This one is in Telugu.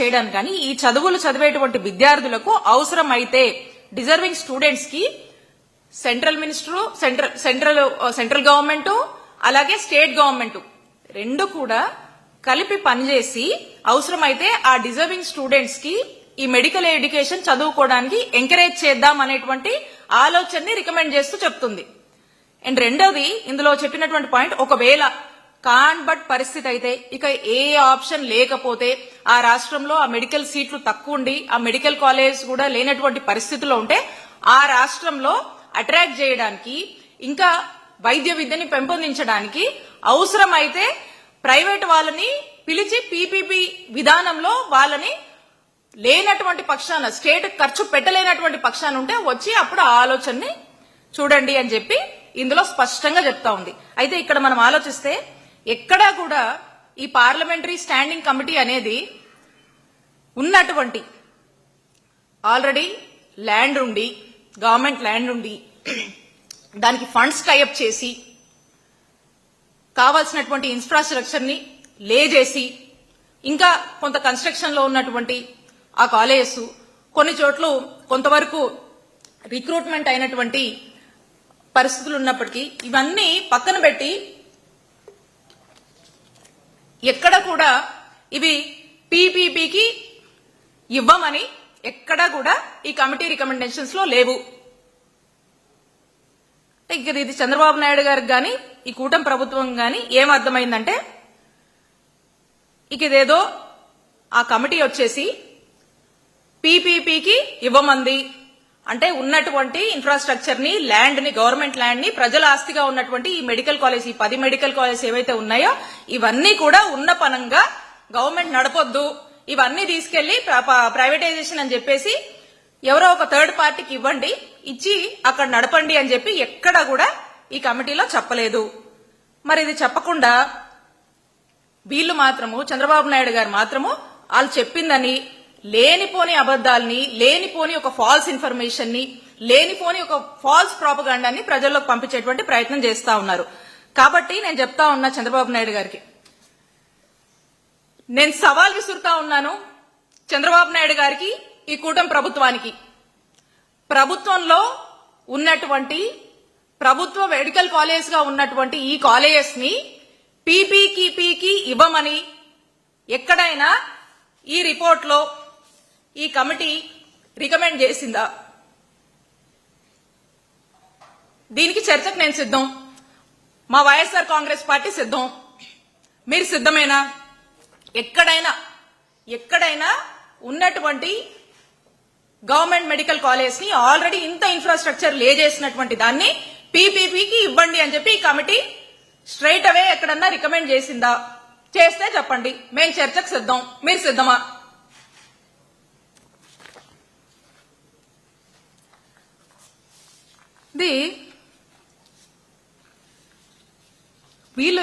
చేయడానికి కానీ ఈ చదువులు చదివేటువంటి విద్యార్థులకు అవసరమైతే డిజర్వింగ్ స్టూడెంట్స్ కి సెంట్రల్ మినిస్టర్ సెంట్రల్ గవర్నమెంట్ అలాగే స్టేట్ గవర్నమెంట్ రెండు కూడా కలిపి పనిచేసి అవసరమైతే ఆ డిజర్వింగ్ స్టూడెంట్స్ కి ఈ మెడికల్ ఎడ్యుకేషన్ చదువుకోవడానికి ఎంకరేజ్ చేద్దాం అనేటువంటి ఆలోచనని రికమెండ్ చేస్తూ చెప్తుంది. అండ్ రెండోది ఇందులో చెప్పినటువంటి పాయింట్, ఒకవేళ బట్ పరిస్థితి అయితే ఇక ఏ ఆప్షన్ లేకపోతే ఆ రాష్ట్రంలో ఆ మెడికల్ సీట్లు తక్కువ ఉండి ఆ మెడికల్ కాలేజ్ కూడా లేనటువంటి పరిస్థితుల్లో ఉంటే ఆ రాష్ట్రంలో అట్రాక్ట్ చేయడానికి ఇంకా వైద్య విద్యని పెంపొందించడానికి అవసరమైతే ప్రైవేట్ వాళ్ళని పిలిచి పీపీపీ విధానంలో వాళ్ళని లేనటువంటి పక్షాన స్టేట్ ఖర్చు పెట్టలేనటువంటి పక్షాన ఉంటే వచ్చి అప్పుడు ఆ ఆలోచనని చూడండి అని చెప్పి ఇందులో స్పష్టంగా చెప్తా ఉంది. అయితే ఇక్కడ మనం ఆలోచిస్తే ఎక్కడా కూడా ఈ పార్లమెంటరీ స్టాండింగ్ కమిటీ అనేది ఉన్నటువంటి ఆల్రెడీ ల్యాండ్ ఉండి గవర్నమెంట్ ల్యాండ్ ఉండి దానికి ఫండ్స్ టైఅప్ చేసి కావాల్సినటువంటి ఇన్ఫ్రాస్ట్రక్చర్ ని లే చేసి ఇంకా కొంత కన్స్ట్రక్షన్ లో ఉన్నటువంటి ఆ కాలేజెస్ కొన్ని చోట్ల కొంతవరకు రిక్రూట్మెంట్ అయినటువంటి పరిస్థితులు ఉన్నప్పటికీ ఇవన్నీ పక్కన పెట్టి ఎక్కడ కూడా ఇవి పీపీపీకి ఇవ్వమని ఎక్కడా కూడా ఈ కమిటీ రికమెండేషన్స్ లో లేవు. ఇది చంద్రబాబు నాయుడు గారికి గాని ఈ కూటమి ప్రభుత్వం గాని ఏమర్థమైందంటే ఇదేదో ఆ కమిటీ వచ్చేసి పీపీపీకి ఇవ్వమంది అంటే ఉన్నటువంటి ఇన్ఫ్రాస్ట్రక్చర్ ని ల్యాండ్ ని గవర్నమెంట్ ల్యాండ్ ని ప్రజల ఆస్తిగా ఉన్నటువంటి ఈ మెడికల్ కాలేజ్ ఈ 10 మెడికల్ కాలేజ్ ఏవైతే ఉన్నాయో ఇవన్నీ కూడా ఉన్న పనంగా గవర్నమెంట్ నడపొద్దు, ఇవన్నీ తీసుకెళ్లి ప్రైవేటైజేషన్ అని చెప్పేసి ఎవరో ఒక థర్డ్ పార్టీకి ఇవ్వండి, ఇచ్చి అక్కడ నడపండి అని చెప్పి ఎక్కడా కూడా ఈ కమిటీలో చెప్పలేదు. మరి ఇది చెప్పకుండా వీళ్ళు మాత్రము చంద్రబాబు నాయుడు గారు మాత్రము వాళ్ళు చెప్పిందని లేనిపోని అబద్దాలని లేనిపోని ఒక ఫాల్స్ ఇన్ఫర్మేషన్ ని లేనిపోని ఒక ఫాల్స్ ప్రాపగాండాన్ని ప్రజల్లోకి పంపించేటువంటి ప్రయత్నం చేస్తా ఉన్నారు. కాబట్టి నేను చెప్తా ఉన్నా చంద్రబాబు నాయుడు గారికి, నేను సవాల్ విసురుతా ఉన్నాను చంద్రబాబు నాయుడు గారికి ఈ కూటమి ప్రభుత్వానికి. ప్రభుత్వంలో ఉన్నటువంటి ప్రభుత్వ మెడికల్ కాలేజ్ గా ఉన్నటువంటి ఈ కాలేజెస్ ని పీపీకి ఇవ్వమని ఎక్కడైనా ఈ రిపోర్ట్ లో ఈ కమిటీ రికమెండ్ చేసిందా? దీనికి చర్చకు నేను సిద్ధం, మా వైఎస్ఆర్ కాంగ్రెస్ పార్టీ సిద్ధం. మీరు సిద్ధమేనా? ఎక్కడైనా ఉన్నటువంటి గవర్నమెంట్ మెడికల్ కాలేజ్ ని ఆల్రెడీ ఇంత ఇన్ఫ్రాస్ట్రక్చర్ లే చేసినటువంటి దాన్ని పీపీపీకి ఇవ్వండి అని చెప్పి ఈ కమిటీ స్ట్రైట్ అవే ఎక్కడన్నా రికమెండ్ చేసిందా? చేస్తే చెప్పండి, మేము చర్చకు సిద్ధం. మీరు సిద్ధమా? వీళ్ళు